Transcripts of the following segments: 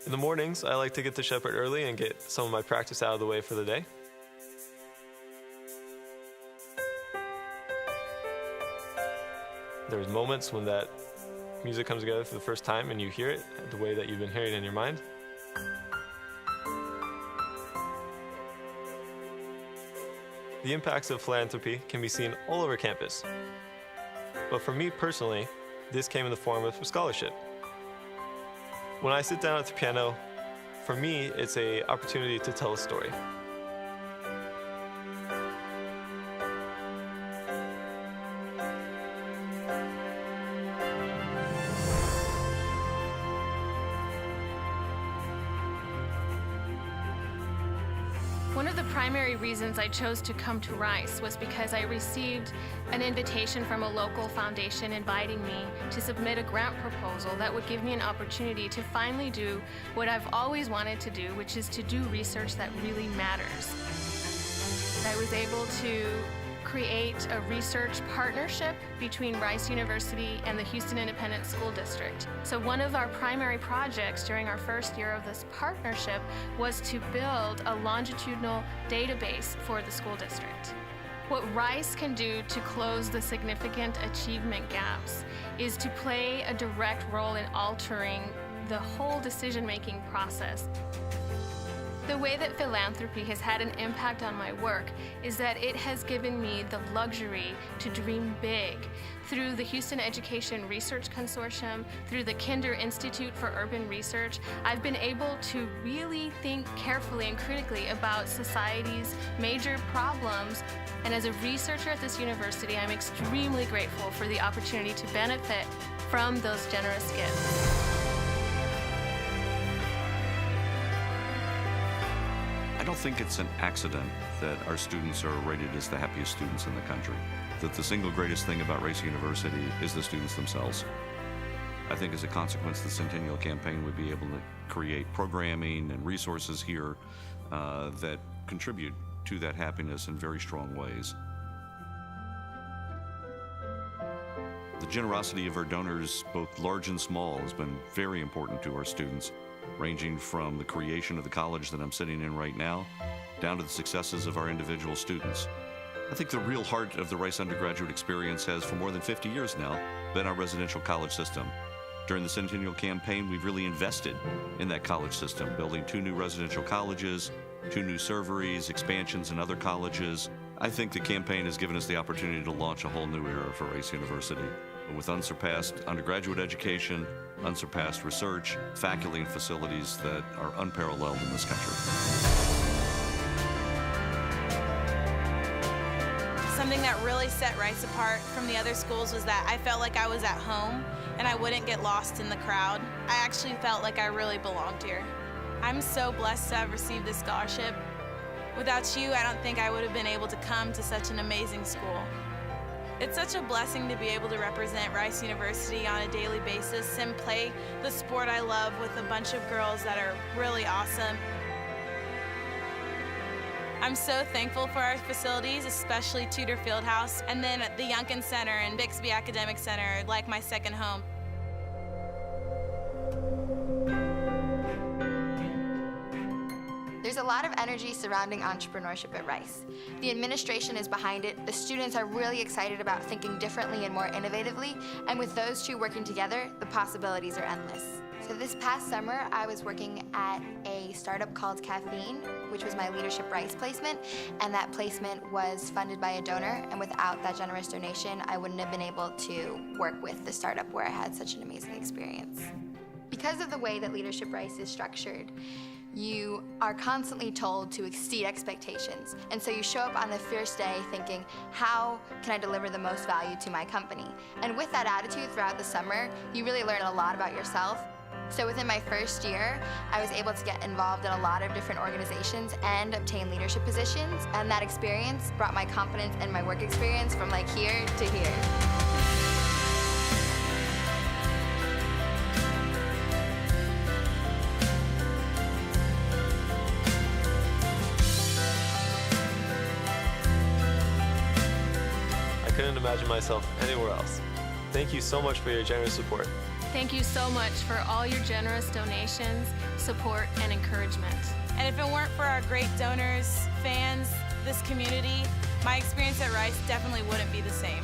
In the mornings, I like to get to Shepherd early and get some of my practice out of the way for the day. There's moments when that music comes together for the first time and you hear it the way that you've been hearing it in your mind. The impacts of philanthropy can be seen all over campus. But for me personally, this came in the form of a scholarship. When I sit down at the piano, for me, it's an opportunity to tell a story. One of the primary reasons I chose to come to Rice was because I received an invitation from a local foundation inviting me to submit a grant proposal that would give me an opportunity to finally do what I've always wanted to do, which is to do research that really matters. I was able to create a research partnership between Rice University and the Houston Independent School District. So one of our primary projects during our first year of this partnership was to build a longitudinal database for the school district. What Rice can do to close the significant achievement gaps is to play a direct role in altering the whole decision-making process. The way that philanthropy has had an impact on my work is that it has given me the luxury to dream big. Through the Houston Education Research Consortium, through the Kinder Institute for Urban Research, I've been able to really think carefully and critically about society's major problems. And as a researcher at this university, I'm extremely grateful for the opportunity to benefit from those generous gifts. I don't think it's an accident that our students are rated as the happiest students in the country. That the single greatest thing about Rice University is the students themselves. I think as a consequence, the Centennial Campaign would be able to create programming and resources here that contribute to that happiness in very strong ways. The generosity of our donors, both large and small, has been very important to our students, ranging from the creation of the college that I'm sitting in right now, down to the successes of our individual students. I think the real heart of the Rice undergraduate experience has, for more than 50 years now, been our residential college system. During the Centennial Campaign, we've really invested in that college system, building 2 new residential colleges, 2 new serveries, expansions in other colleges. I think the campaign has given us the opportunity to launch a whole new era for Rice University, with unsurpassed undergraduate education, unsurpassed research, faculty and facilities that are unparalleled in this country. Something that really set Rice apart from the other schools was that I felt like I was at home and I wouldn't get lost in the crowd. I actually felt like I really belonged here. I'm so blessed to have received this scholarship. Without you, I don't think I would have been able to come to such an amazing school. It's such a blessing to be able to represent Rice University on a daily basis and play the sport I love with a bunch of girls that are really awesome. I'm so thankful for our facilities, especially Tudor Fieldhouse, and then the Youngkin Center and Bixby Academic Center, like my second home. There's a lot of energy surrounding entrepreneurship at Rice. The administration is behind it, the students are really excited about thinking differently and more innovatively, and with those two working together, the possibilities are endless. So this past summer, I was working at a startup called Caffeine, which was my Leadership Rice placement, and that placement was funded by a donor, and without that generous donation, I wouldn't have been able to work with the startup where I had such an amazing experience. Because of the way that Leadership Rice is structured, you are constantly told to exceed expectations. And so you show up on the first day thinking, how can I deliver the most value to my company? And with that attitude throughout the summer, you really learn a lot about yourself. So within my first year, I was able to get involved in a lot of different organizations and obtain leadership positions. And that experience brought my confidence and my work experience from like here to here. I couldn't imagine myself anywhere else. Thank you so much for your generous support. Thank you so much for all your generous donations, support, and encouragement. And if it weren't for our great donors, fans, this community, my experience at Rice definitely wouldn't be the same.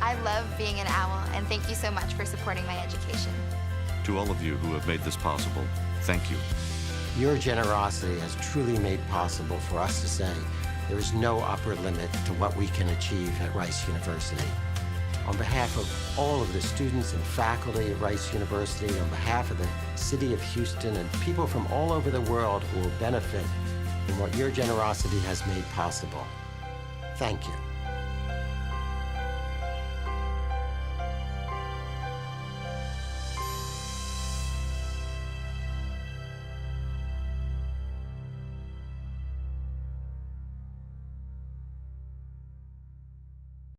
I love being an owl, and thank you so much for supporting my education. To all of you who have made this possible, thank you. Your generosity has truly made possible for us to say there is no upper limit to what we can achieve at Rice University. On behalf of all of the students and faculty at Rice University, on behalf of the City of Houston and people from all over the world who will benefit from what your generosity has made possible, thank you.